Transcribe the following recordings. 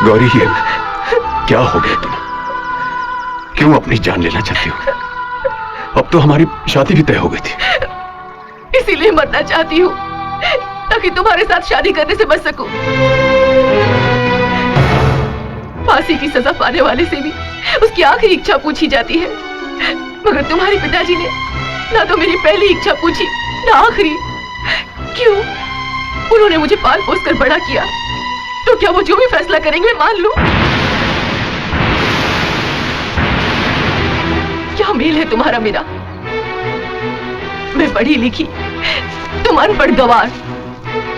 गौरी, ये क्या हो गया तुम? क्यों अपनी जान लेना चाहती हो? अब तो हमारी शादी भी तय हो गई थी। इसीलिए मरना चाहती हूँ ताकि तुम्हारे साथ शादी करने से बच सकूं। फांसी की सजा पाने वाले से भी उसकी आखिरी इच्छा पूछी जाती है, मगर तुम्हारे पिताजी ने ना तो मेरी पहली इच्छा पूछी ना आखिरी। क्यों? उन्होंने मुझे पाल पोस कर बड़ा किया, तो क्या वो जो भी फैसला करेंगे मान लूं? क्या मेल है तुम्हारा मेरा? मैं पढ़ी लिखी, तुम अनपढ़ गवार।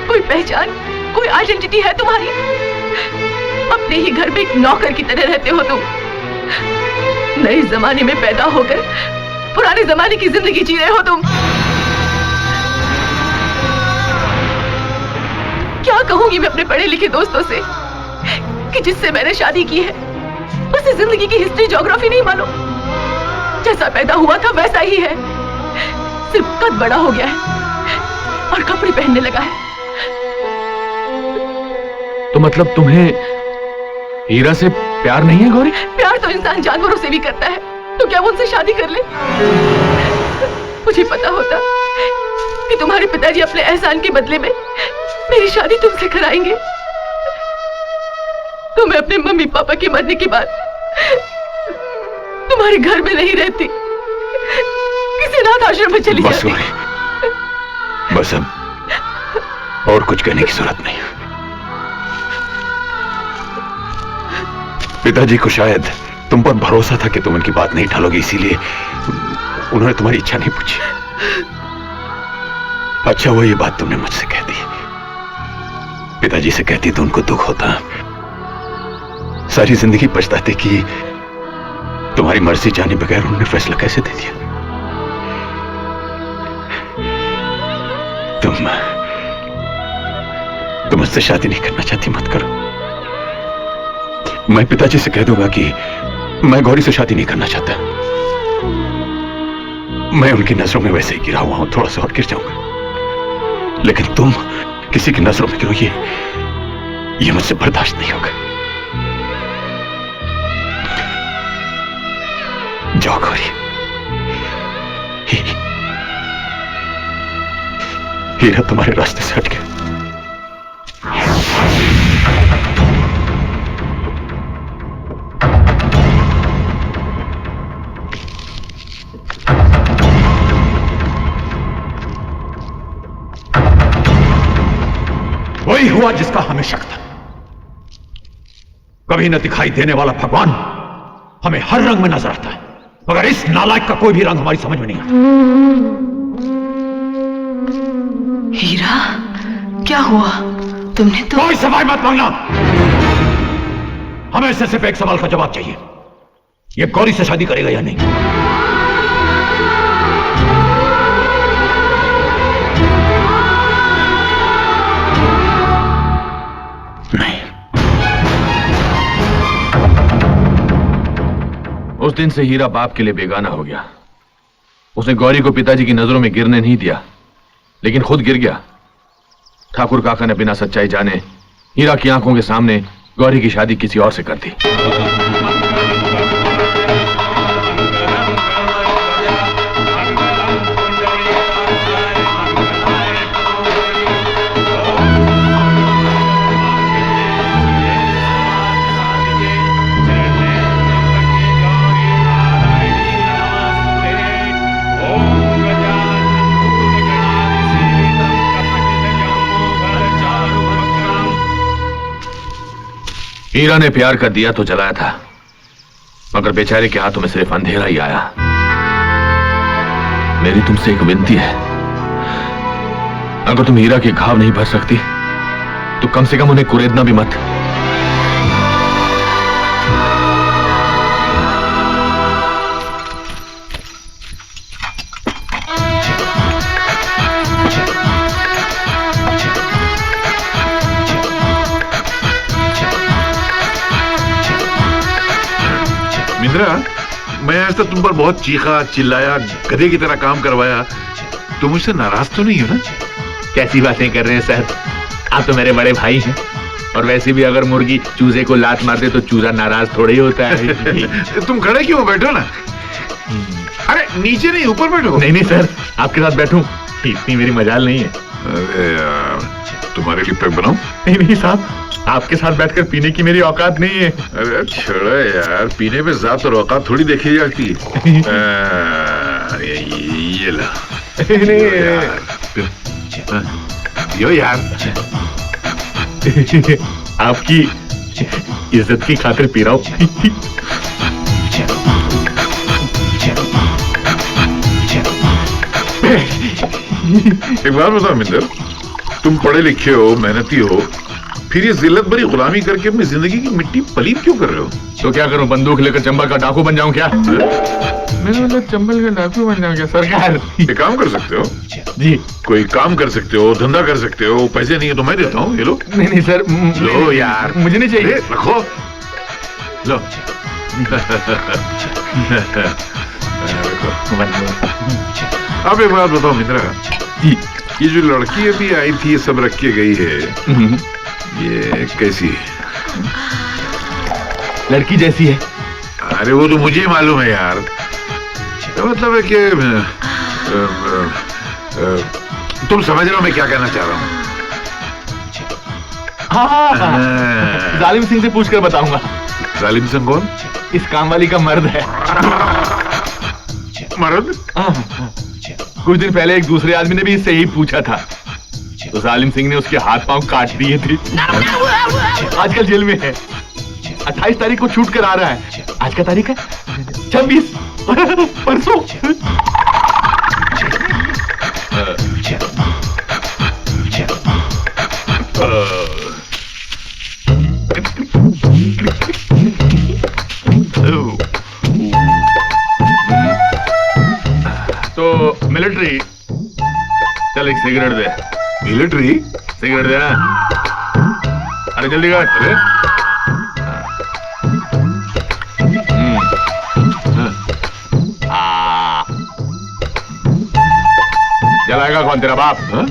कोई पहचान, कोई आइडेंटिटी है तुम्हारी? अपने ही घर में एक नौकर की तरह रहते हो तुम। नए जमाने में पैदा होकर पुराने जमाने की जिंदगी जी रहे हो तुम। क्या कहूंगी मैं अपने पढ़े लिखे दोस्तों से कि जिससे मैंने शादी की है उसे जिंदगी की हिस्ट्री ज्योग्राफी नहीं मालूम। जैसा पैदा हुआ था वैसा ही है, सिर्फ कद बड़ा हो गया है और कपड़े पहनने लगा है। तो मतलब तुम्हें हीरा से प्यार नहीं है गौरी? प्यार तो इंसान जानवरों से भी करता है, तो क्या वो उनसे शादी कर ले? मुझे पता होता कि तुम्हारे पिताजी अपने एहसान के बदले में मेरी शादी तुमसे कराएंगे, तो मैं अपने मम्मी पापा के मरने के बाद तुम्हारे घर में नहीं रहती, किसी अनाथ आश्रम में चली जाती। बस अब और कुछ कहने की जरूरत नहीं। पिताजी को शायद तुम पर भरोसा था कि तुम उनकी बात नहीं टालोगी, इसीलिए उन्होंने तुम्हारी इच्छा नहीं पूछी। अच्छा हुआ ये बात तुमने मुझसे कह दी। पिताजी से कहती तो उनको दुख होता, सारी जिंदगी पछताते कि तुम्हारी मर्जी जाने बगैर उन्होंने फैसला कैसे दे दिया। तुम मुझसे शादी नहीं करना चाहती, मत करो। मैं पिताजी से कह दूंगा कि मैं गौरी से शादी नहीं करना चाहता। मैं उनकी नजरों में वैसे ही गिरा हुआ हूं, थोड़ा सा और गिर जाऊंगा, लेकिन तुम किसी की नजरों में गिरो ये मुझसे बर्दाश्त नहीं होगा। जाओ गौरी, हीरा तुम्हारे रास्ते से हट गया। वही हुआ जिसका हमें शक था। कभी न दिखाई देने वाला भगवान हमें हर रंग में नजर आता है, मगर इस नालायक का कोई भी रंग हमारी समझ में नहीं आता। हीरा, क्या हुआ? तुमने तो कोई सवाल मत मांगना। हमें इससे सिर्फ एक सवाल का जवाब चाहिए, ये गौरी से शादी करेगा या नहीं? उस दिन से हीरा बाप के लिए बेगाना हो गया। उसने गौरी को पिताजी की नजरों में गिरने नहीं दिया, लेकिन खुद गिर गया। ठाकुर काका ने बिना सच्चाई जाने हीरा की आंखों के सामने गौरी की शादी किसी और से कर दी। हीरा ने प्यार कर दिया तो जलाया था, मगर बेचारे के हाथों में सिर्फ अंधेरा ही आया। मेरी तुमसे एक विनती है, अगर तुम हीरा के घाव नहीं भर सकती तो कम से कम उन्हें कुरेदना भी मत। मैं आज तक तुम पर बहुत चीखा चिल्लाया, गधे की तरह काम करवाया, तुम मुझसे नाराज तो नहीं हो ना? कैसी बातें कर रहे हैं सर, आप तो मेरे बड़े भाई हैं। और वैसे भी अगर मुर्गी चूजे को लात मार दे तो चूजा नाराज थोड़ा ही होता है। तुम खड़े क्यों हो? बैठो ना। अरे नीचे नहीं, ऊपर बैठो। नहीं नहीं सर, आपके साथ बैठूं इतनी मेरी मजाल नहीं है। अरे यार, तुम्हारे लिए पैक बनाऊं? नहीं नहीं साहब, आपके साथ बैठकर पीने की मेरी औकात नहीं है। अरे छोड़ो यार, पीने पे जात और औकात थोड़ी देखी जाती है। ये ला। यो यार, आपकी इज्जत की खातिर पी रहा हूं। एक बात बताओ मिंदर, तुम पढ़े लिखे हो, मेहनती हो, फिर ये जिल्लत भरी गुलामी करके अपनी जिंदगी की मिट्टी पलीत क्यों कर रहे हो? तो क्या करूं, बंदूक लेकर चंबल का डाकू बन जाऊं क्या? मैंने मतलब चंबल का डाकू बन जाऊं क्या सरकार? ये काम कर सकते हो जी। कोई काम कर सकते हो, धंधा कर सकते हो, पैसे नहीं है तो मैं देता हूँ, ये लो। नहीं नहीं सर, लो यार, मुझे नहीं चाहिए। रखो, लो। अब एक बात बताओ मित्रा जी। ये जो लड़की अभी आई थी, ये सब रख के गई है, ये कैसी है? लड़की जैसी है। अरे वो तो मुझे ही मालूम है यार। मतलब है कि तुम समझ रहे हो मैं क्या कहना चाह रहा हूँ? हाँ, जालिम सिंह से पूछकर बताऊंगा। जालिम सिंह कौन? इस काम वाली का मर्द है। मर्द? कुछ दिन पहले एक दूसरे आदमी ने भी इससे यही पूछा था, तो जालिम सिंह ने उसके हाथ पांव काट दिए थे। आजकल जेल में है। 28 तारीख को छूट कर आ रहा है। आज का तारीख है 26, परसों। तो मिलिट्री, चल एक सिगरेट दे। मिलिट्री? सिगरेट दे ना। अरे जल्दी कर। अरे जलाएगा कौन, तेरा बाप? हाँ?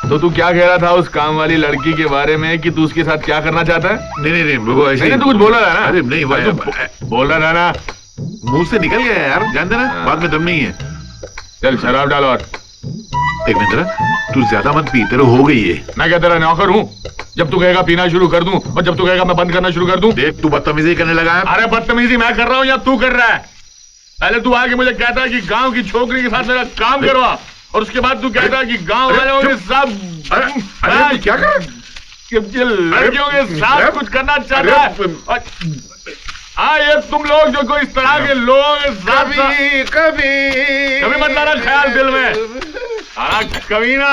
तो तू क्या कह रहा था उस काम वाली लड़की के बारे में कि तू उसके साथ क्या करना चाहता है? नहीं नहीं नहीं, वो ऐसे नहीं, तू कुछ बोल रहा है ना? अरे नहीं, बोल रहा है ना? मुंह से निकल गया यार, जानते ना, बाद में दम नहीं है। चल शराब डाल। और एक मिनट, तू ज्यादा मत पी, तेरे हो गई है। मैं क्या तेरा नौकर हूँ? जब तू कहेगा पीना शुरू कर दूं और जब तू कहेगा मैं बंद करना शुरू कर दूं। देख, तू बदतमीजी करने लगा है। अरे बदतमीजी मैं कर रहा हूँ या तू कर रहा है? पहले तू आके मुझे कहता है कि गांव की छोकरी के साथ मेरा काम करवा, और उसके बाद तू कहता है कि गांव वाले होंगे सब। अरे क्या कर, लड़कियों के साथ कुछ करना चाहता है। हाँ, ये तुम लोग जो कोई इस तरह के लोगों के साथ कभी मत लाना ख्याल दिल में। कभी ना।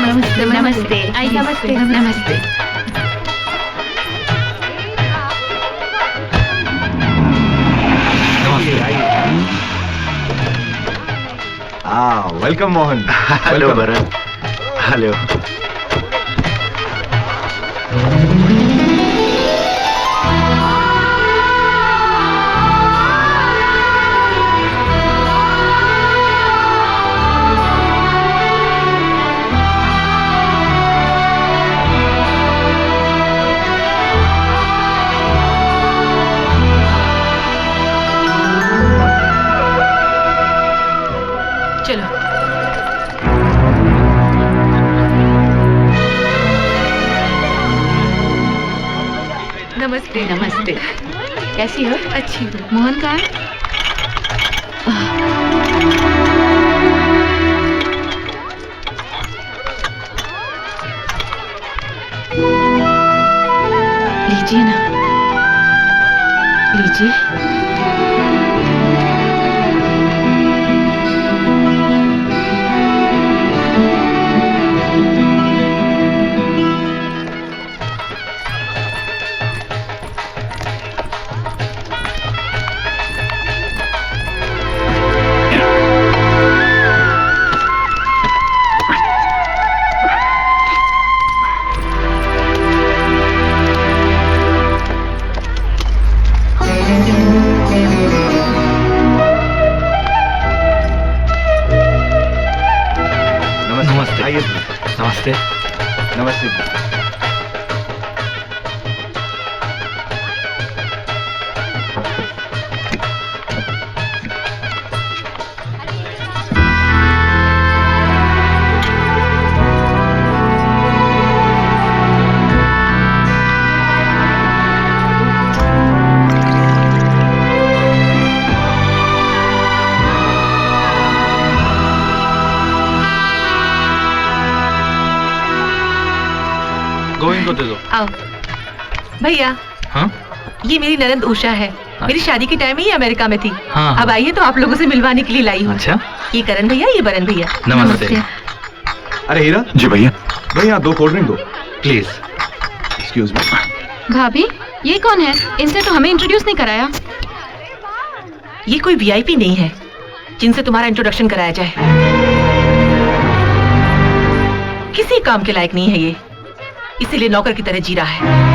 नमस्ते नमस्ते नमस्ते नमस्ते। Welcome Mohan. Hello Bharat. Hello. चलो। नमस्ते नमस्ते। कैसी हो? अच्छी हूँ। मोहन कहाँ है? लीजिए ना, लीजिए। नमस्ते। नमस्ते जी। गोविंद को दे दो। आओ भैया, हाँ ये मेरी ननद उषा है। मेरी शादी के टाइम ही अमेरिका में थी। हाँ। अब आई है तो आप लोगों से मिलवाने के लिए लाई हूँ। अच्छा, ये करण भैया, ये बरन भैया। नमस्ते। अरे हीरा, जी भैया। भैया 2 कोल्ड ड्रिंक दो। प्लीज। Excuse me. भाभी, ये कौन है? इसने तो हमें इंट्रोड्यूस नहीं कराया। ये कोई वीआईपी नहीं है जिनसे तुम्हारा इंट्रोडक्शन कराया जाए। किसी काम के लायक नहीं है ये, इसीलिए नौकर की तरह जी रहा है।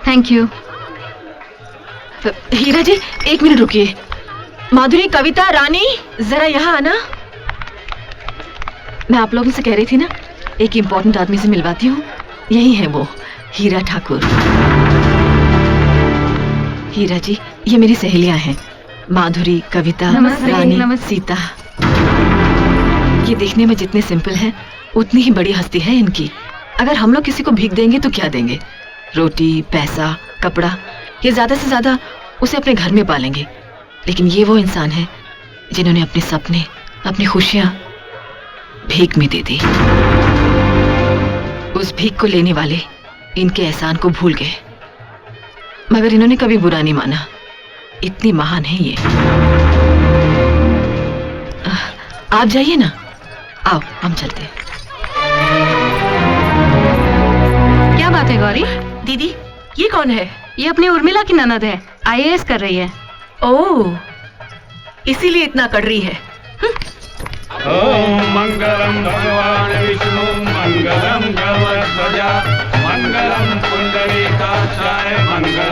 Thank you. Heera ji, 1 minute रुकिए। माधुरी, कविता, रानी, जरा यहाँ आना। मैं आप लोगों से कह रही थी ना, एक इम्पोर्टेंट आदमी से मिलवाती हूँ। यही है वो, हीरा ठाकुर। हीरा जी, ये मेरी सहेलियां हैं, माधुरी, कविता, रानी, सीता। ये देखने में जितने सिंपल हैं, उतनी ही बड़ी हस्ती है इनकी। अगर हम लोग किसी को भीख देंगे तो क्या देंगे? रोटी, पैसा, कपड़ा, ये ज्यादा से ज्यादा उसे अपने घर में पालेंगे। लेकिन ये वो इंसान है जिन्होंने अपने सपने, अपनी खुशियां भीख में दे दी। उस भीख को लेने वाले इनके एहसान को भूल गए, मगर इन्होंने कभी बुरा नहीं माना। इतनी महान है ये। आप जाइए ना, आओ हम चलते हैं। क्या बात है गौरी? दीदी, ये कौन है? ये अपनी उर्मिला की ननद है, आईएएस कर रही है। ओह, इसीलिए इतना कड़ रही है। ओम मंगलम भगवान विष्णु मंगलम गरुड़ध्वजा मंगलम पुंडरीकाक्षाय मंगलम